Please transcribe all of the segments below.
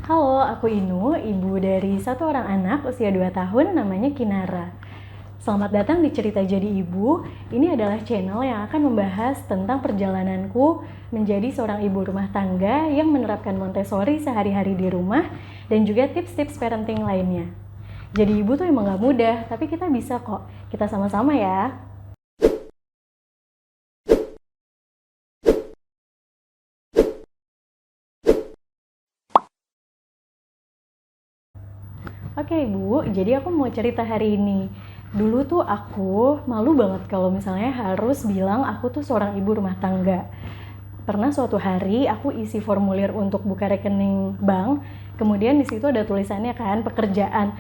Halo, aku Inu, ibu dari satu orang anak usia 2 tahun namanya Kinara. Selamat datang di Cerita Jadi Ibu. Ini adalah channel yang akan membahas tentang perjalananku menjadi seorang ibu rumah tangga yang menerapkan Montessori sehari-hari di rumah dan juga tips-tips parenting lainnya. Jadi ibu tuh emang gak mudah, tapi kita bisa kok. Kita sama-sama ya. Oke Ibu, jadi aku mau cerita hari ini. Dulu tuh aku malu banget kalau misalnya harus bilang aku tuh seorang ibu rumah tangga. Pernah suatu hari aku isi formulir untuk buka rekening bank, kemudian di situ ada tulisannya kan pekerjaan.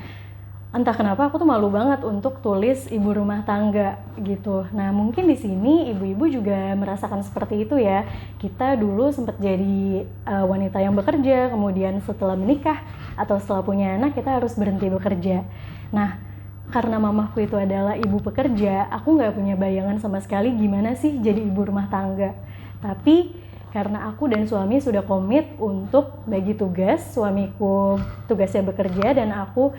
Entah kenapa aku tuh malu banget untuk tulis ibu rumah tangga gitu. Nah mungkin di sini ibu-ibu juga merasakan seperti itu ya. Kita dulu sempat jadi wanita yang bekerja, kemudian setelah menikah atau setelah punya anak kita harus berhenti bekerja. Nah karena mamaku itu adalah ibu pekerja, aku nggak punya bayangan sama sekali gimana sih jadi ibu rumah tangga. Tapi karena aku dan suami sudah komit untuk bagi tugas, suamiku tugasnya bekerja dan aku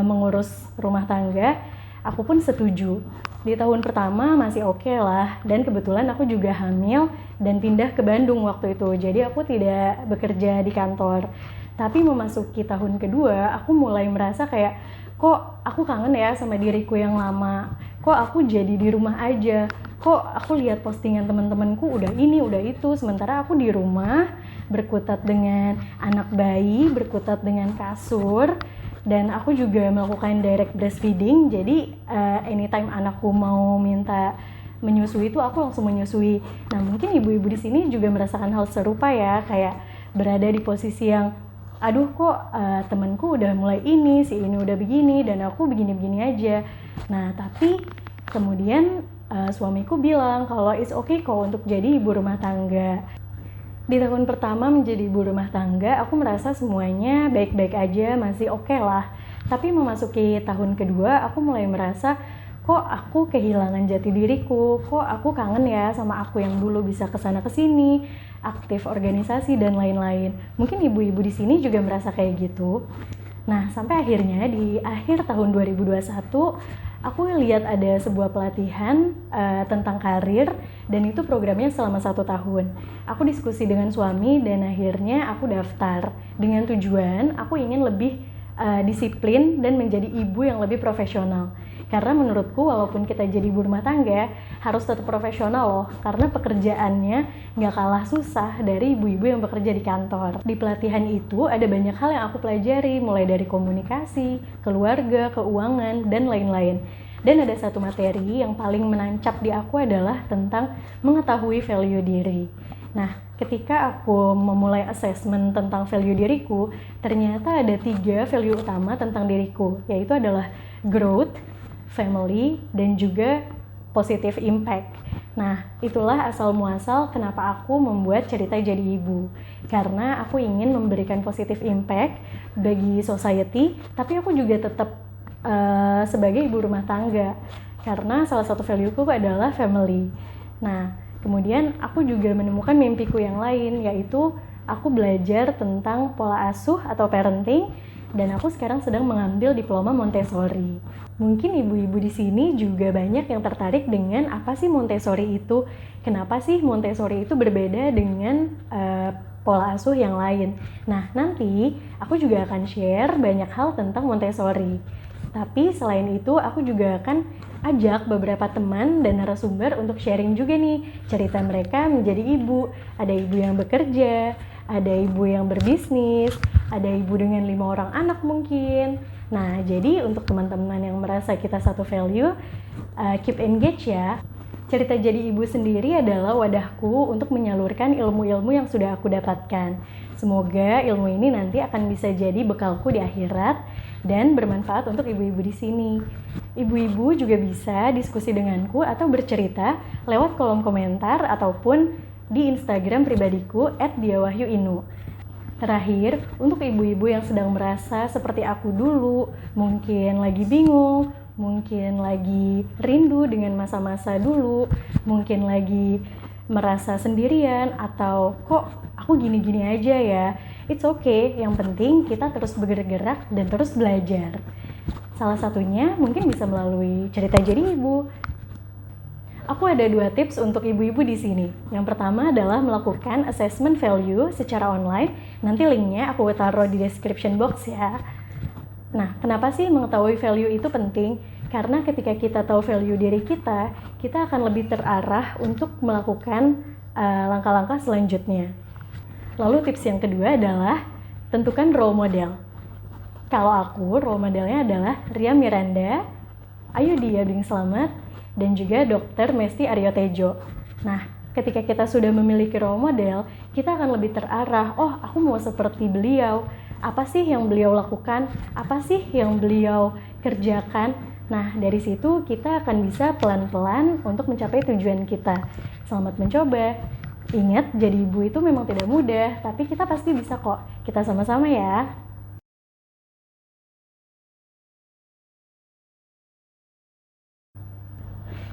mengurus rumah tangga, aku pun setuju. Di tahun pertama masih oke lah, dan kebetulan aku juga hamil dan pindah ke Bandung waktu itu, jadi aku tidak bekerja di kantor. Tapi memasuki tahun kedua, aku mulai merasa kayak, kok aku kangen ya sama diriku yang lama, kok aku jadi di rumah aja, kok aku lihat postingan teman-temanku udah ini, udah itu, sementara aku di rumah berkutat dengan anak bayi, berkutat dengan kasur, dan aku juga melakukan direct breastfeeding. Jadi anytime anakku mau minta menyusui itu aku langsung menyusui. Nah mungkin ibu-ibu di sini juga merasakan hal serupa ya, kayak berada di posisi yang aduh kok temanku udah mulai ini, si ini udah begini, dan aku begini-begini aja. Nah tapi kemudian suamiku bilang kalau it's okay kok untuk jadi ibu rumah tangga. Di tahun pertama menjadi ibu rumah tangga, aku merasa semuanya baik-baik aja, masih oke lah. Tapi memasuki tahun kedua, aku mulai merasa kok aku kehilangan jati diriku, kok aku kangen ya sama aku yang dulu bisa kesana kesini, aktif organisasi dan lain-lain. Mungkin ibu-ibu di sini juga merasa kayak gitu. Nah, sampai akhirnya di akhir tahun 2021, aku lihat ada sebuah pelatihan tentang karir, dan itu programnya selama 1 tahun. Aku diskusi dengan suami dan akhirnya aku daftar dengan tujuan aku ingin lebih disiplin dan menjadi ibu yang lebih profesional. Karena menurutku walaupun kita jadi ibu rumah tangga harus tetap profesional loh, karena pekerjaannya nggak kalah susah dari ibu-ibu yang bekerja di kantor. Di pelatihan itu ada banyak hal yang aku pelajari, mulai dari komunikasi, keluarga, keuangan, dan lain-lain. Dan ada satu materi yang paling menancap di aku adalah tentang mengetahui value diri. Nah, ketika aku memulai assessment tentang value diriku, ternyata ada 3 value utama tentang diriku, yaitu adalah growth, family, dan juga positive impact. Nah, itulah asal muasal kenapa aku membuat Cerita Jadi Ibu. Karena aku ingin memberikan positive impact bagi society, tapi aku juga tetap sebagai ibu rumah tangga. Karena salah satu value-ku adalah family. Nah, kemudian aku juga menemukan mimpiku yang lain, yaitu aku belajar tentang pola asuh atau parenting, dan aku sekarang sedang mengambil diploma Montessori. Mungkin ibu-ibu di sini juga banyak yang tertarik dengan apa sih Montessori itu, kenapa sih Montessori itu berbeda dengan pola asuh yang lain. Nah, nanti aku juga akan share banyak hal tentang Montessori. Tapi selain itu aku juga akan ajak beberapa teman dan narasumber untuk sharing juga nih cerita mereka menjadi ibu. Ada ibu yang bekerja, ada ibu yang berbisnis, ada ibu dengan 5 orang anak mungkin. Nah, jadi untuk teman-teman yang merasa kita satu value, keep engage ya. Cerita Jadi Ibu sendiri adalah wadahku untuk menyalurkan ilmu-ilmu yang sudah aku dapatkan. Semoga ilmu ini nanti akan bisa jadi bekalku di akhirat dan bermanfaat untuk ibu-ibu di sini. Ibu-ibu juga bisa diskusi denganku atau bercerita lewat kolom komentar ataupun di Instagram pribadiku @diawahyuinu. Terakhir, untuk ibu-ibu yang sedang merasa seperti aku dulu, mungkin lagi bingung, mungkin lagi rindu dengan masa-masa dulu, mungkin lagi merasa sendirian, atau kok aku gini-gini aja ya. It's okay, yang penting kita terus bergerak dan terus belajar. Salah satunya mungkin bisa melalui cerita jadi ibu. Aku ada 2 tips untuk ibu-ibu di sini. Yang pertama adalah melakukan assessment value secara online. Nanti linknya aku taruh di description box ya. Nah, kenapa sih mengetahui value itu penting? Karena ketika kita tahu value diri kita akan lebih terarah untuk melakukan langkah-langkah selanjutnya. Lalu tips yang kedua adalah tentukan role model. Kalau aku, role modelnya adalah Ria Miranda, Ayu Dia Bing Slamet, dan juga Dr. Mesti Aryo Tejo. Nah, ketika kita sudah memiliki role model, kita akan lebih terarah, oh aku mau seperti beliau, apa sih yang beliau lakukan, apa sih yang beliau kerjakan. Nah, dari situ kita akan bisa pelan-pelan untuk mencapai tujuan kita. Selamat mencoba. Ingat, jadi ibu itu memang tidak mudah, tapi kita pasti bisa kok. Kita sama-sama ya.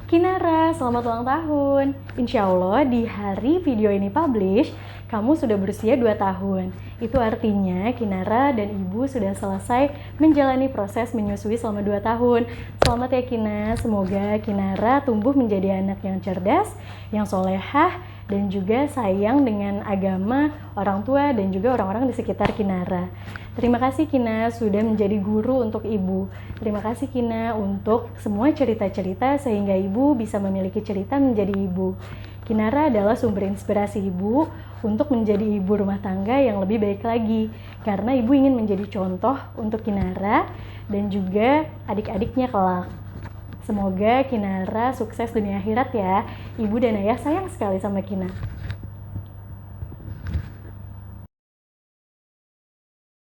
Kinara, selamat ulang tahun. Insya Allah di hari video ini publish, kamu sudah berusia 2 tahun. Itu artinya Kinara dan Ibu sudah selesai menjalani proses menyusui selama 2 tahun. Selamat ya Kina, semoga Kinara tumbuh menjadi anak yang cerdas, yang solehah, dan juga sayang dengan agama, orang tua, dan juga orang-orang di sekitar Kinara. Terima kasih Kina sudah menjadi guru untuk Ibu. Terima kasih Kina untuk semua cerita-cerita sehingga Ibu bisa memiliki cerita menjadi ibu. Kinara adalah sumber inspirasi Ibu untuk menjadi ibu rumah tangga yang lebih baik lagi. Karena Ibu ingin menjadi contoh untuk Kinara dan juga adik-adiknya kelak. Semoga Kinara sukses dunia akhirat ya. Ibu dan ayah sayang sekali sama Kina.